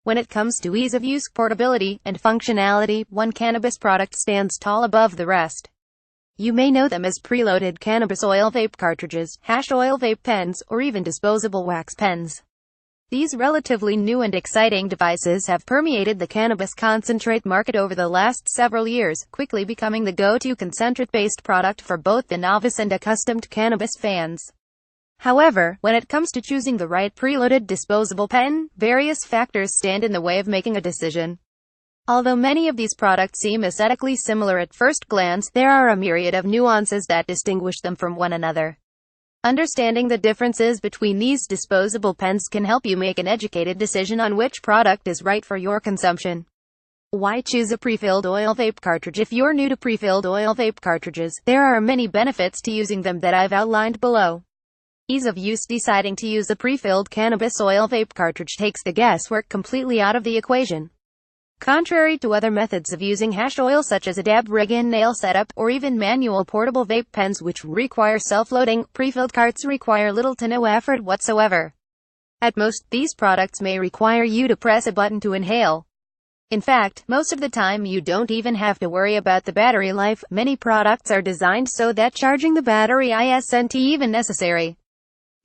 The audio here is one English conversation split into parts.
When it comes to ease of use, portability, and functionality, one cannabis product stands tall above the rest. You may know them as preloaded cannabis oil vape cartridges, hash oil vape pens, or even disposable wax pens. These relatively new and exciting devices have permeated the cannabis concentrate market over the last several years, quickly becoming the go-to concentrate-based product for both the novice and accustomed cannabis fans. However, when it comes to choosing the right preloaded disposable pen, various factors stand in the way of making a decision. Although many of these products seem aesthetically similar at first glance, there are a myriad of nuances that distinguish them from one another. Understanding the differences between these disposable pens can help you make an educated decision on which product is right for your consumption. Why choose a pre-filled oil vape cartridge? If you're new to pre-filled oil vape cartridges, there are many benefits to using them that I've outlined below. Ease of use. Deciding to use a pre-filled cannabis oil vape cartridge takes the guesswork completely out of the equation. Contrary to other methods of using hash oil such as a dab rig and nail setup, or even manual portable vape pens which require self-loading, pre-filled carts require little to no effort whatsoever. At most, these products may require you to press a button to inhale. In fact, most of the time you don't even have to worry about the battery life. Many products are designed so that charging the battery isn't even necessary.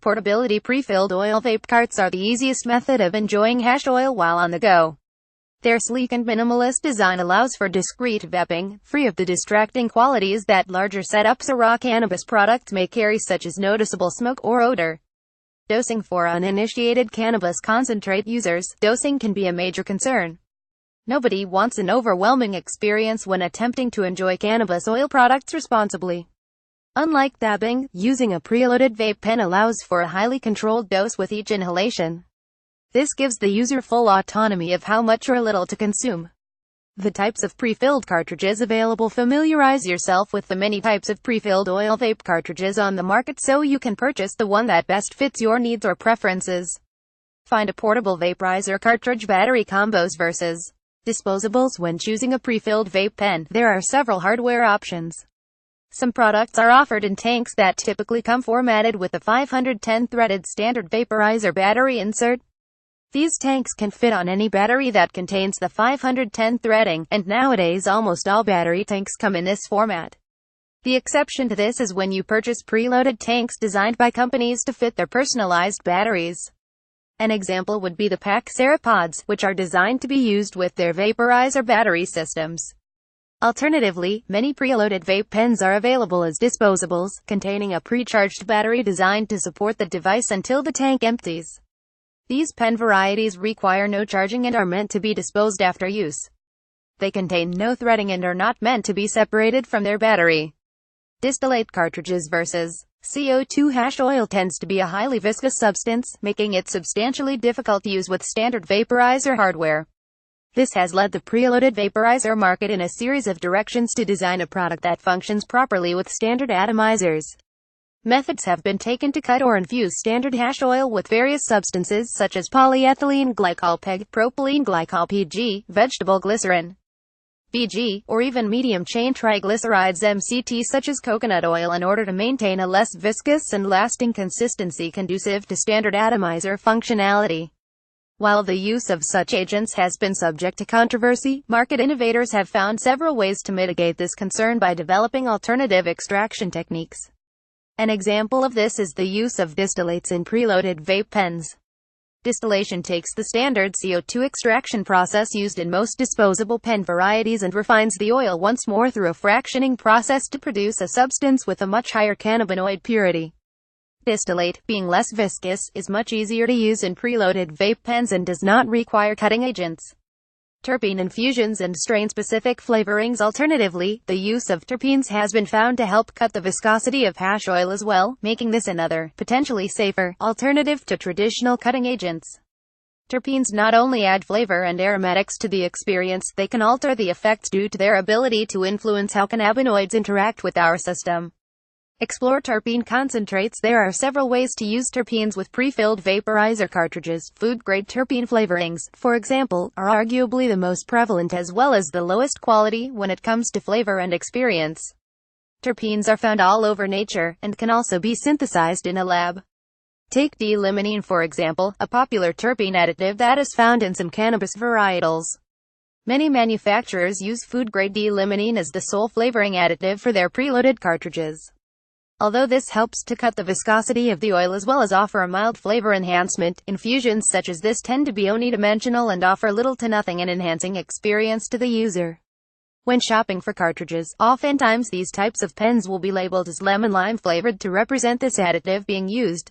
Portability. Pre-filled oil vape carts are the easiest method of enjoying hash oil while on the go. Their sleek and minimalist design allows for discreet vaping, free of the distracting qualities that larger setups or raw cannabis products may carry, such as noticeable smoke or odor. Dosing. For uninitiated cannabis concentrate users, dosing can be a major concern. Nobody wants an overwhelming experience when attempting to enjoy cannabis oil products responsibly. Unlike dabbing, using a preloaded vape pen allows for a highly controlled dose with each inhalation. This gives the user full autonomy of how much or little to consume. The types of pre-filled cartridges available. Familiarize yourself with the many types of pre-filled oil vape cartridges on the market so you can purchase the one that best fits your needs or preferences. Find a portable vaporizer cartridge. Battery combos versus disposables. When choosing a pre-filled vape pen, there are several hardware options. Some products are offered in tanks that typically come formatted with a 510 threaded standard vaporizer battery insert. These tanks can fit on any battery that contains the 510 threading, and nowadays almost all battery tanks come in this format. The exception to this is when you purchase preloaded tanks designed by companies to fit their personalized batteries. An example would be the Pack Seropods, which are designed to be used with their vaporizer battery systems. Alternatively, many preloaded vape pens are available as disposables, containing a pre-charged battery designed to support the device until the tank empties. These pen varieties require no charging and are meant to be disposed after use. They contain no threading and are not meant to be separated from their battery. Distillate cartridges versus CO2. Hash oil tends to be a highly viscous substance, making it substantially difficult to use with standard vaporizer hardware. This has led the preloaded vaporizer market in a series of directions to design a product that functions properly with standard atomizers. Methods have been taken to cut or infuse standard hash oil with various substances such as polyethylene glycol PEG, propylene glycol PG, vegetable glycerin VG, or even medium-chain triglycerides MCT such as coconut oil in order to maintain a less viscous and lasting consistency conducive to standard atomizer functionality. While the use of such agents has been subject to controversy, market innovators have found several ways to mitigate this concern by developing alternative extraction techniques. An example of this is the use of distillates in preloaded vape pens. Distillation takes the standard CO2 extraction process used in most disposable pen varieties and refines the oil once more through a fractioning process to produce a substance with a much higher cannabinoid purity. Distillate, being less viscous, is much easier to use in preloaded vape pens and does not require cutting agents. Terpene infusions and strain-specific flavorings. Alternatively, the use of terpenes has been found to help cut the viscosity of hash oil as well, making this another, potentially safer, alternative to traditional cutting agents. Terpenes not only add flavor and aromatics to the experience, they can alter the effect due to their ability to influence how cannabinoids interact with our system. Explore terpene concentrates. There are several ways to use terpenes with pre-filled vaporizer cartridges. Food-grade terpene flavorings, for example, are arguably the most prevalent as well as the lowest quality when it comes to flavor and experience. Terpenes are found all over nature, and can also be synthesized in a lab. Take D-limonene for example, a popular terpene additive that is found in some cannabis varietals. Many manufacturers use food-grade D-limonene as the sole flavoring additive for their preloaded cartridges. Although this helps to cut the viscosity of the oil as well as offer a mild flavor enhancement, infusions such as this tend to be unidimensional and offer little to nothing in enhancing experience to the user. When shopping for cartridges, oftentimes these types of pens will be labeled as lemon-lime flavored to represent this additive being used.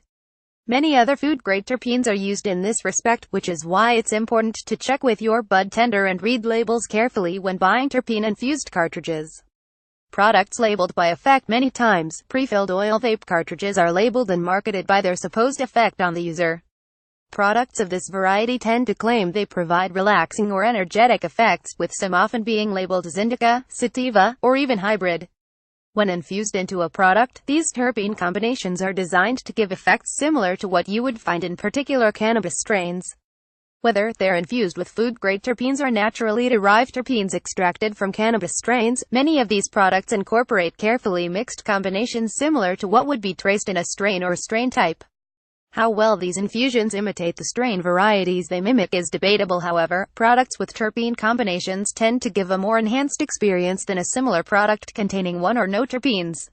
Many other food-grade terpenes are used in this respect, which is why it's important to check with your bud tender and read labels carefully when buying terpene-infused cartridges. Products labeled by effect. Many times, pre-filled oil vape cartridges are labeled and marketed by their supposed effect on the user. Products of this variety tend to claim they provide relaxing or energetic effects, with some often being labeled as indica, sativa, or even hybrid. When infused into a product, these terpene combinations are designed to give effects similar to what you would find in particular cannabis strains. Whether they're infused with food-grade terpenes or naturally derived terpenes extracted from cannabis strains, many of these products incorporate carefully mixed combinations similar to what would be traced in a strain or strain type. How well these infusions imitate the strain varieties they mimic is debatable. However, products with terpene combinations tend to give a more enhanced experience than a similar product containing one or no terpenes.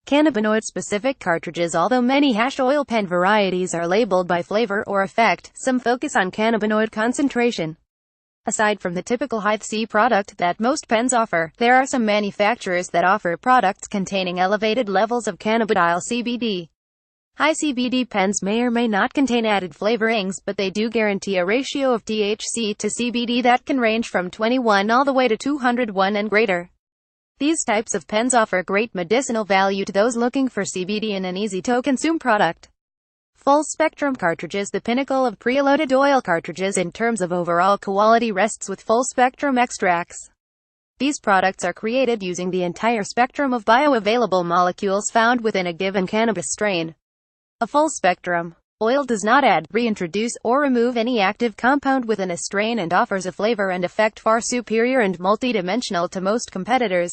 Cannabinoid-specific cartridges. Although many hash oil pen varieties are labeled by flavor or effect, some focus on cannabinoid concentration. Aside from the typical high-C product that most pens offer, there are some manufacturers that offer products containing elevated levels of cannabidiol CBD. High CBD pens may or may not contain added flavorings, but they do guarantee a ratio of THC to CBD that can range from 21 all the way to 201 and greater. These types of pens offer great medicinal value to those looking for CBD in an easy-to-consume product. Full-spectrum cartridges. The pinnacle of preloaded oil cartridges in terms of overall quality rests with full-spectrum extracts. These products are created using the entire spectrum of bioavailable molecules found within a given cannabis strain. A full-spectrum oil does not add, reintroduce, or remove any active compound within a strain and offers a flavor and effect far superior and multidimensional to most competitors.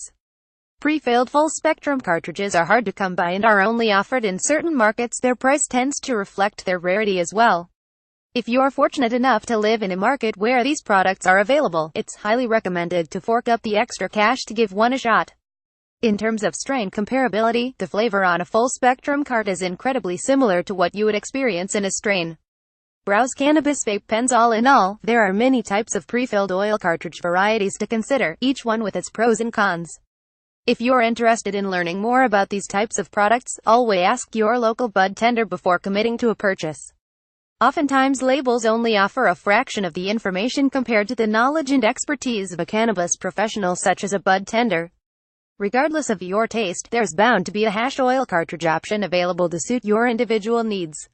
Pre-filled full-spectrum cartridges are hard to come by and are only offered in certain markets. Their price tends to reflect their rarity as well. If you're fortunate enough to live in a market where these products are available, it's highly recommended to fork up the extra cash to give one a shot. In terms of strain comparability, the flavor on a full-spectrum cart is incredibly similar to what you would experience in a strain. Browse cannabis vape pens. All in all, there are many types of pre-filled oil cartridge varieties to consider, each one with its pros and cons. If you're interested in learning more about these types of products, always ask your local bud tender before committing to a purchase. Oftentimes labels only offer a fraction of the information compared to the knowledge and expertise of a cannabis professional such as a bud tender. Regardless of your taste, there's bound to be a hash oil cartridge option available to suit your individual needs.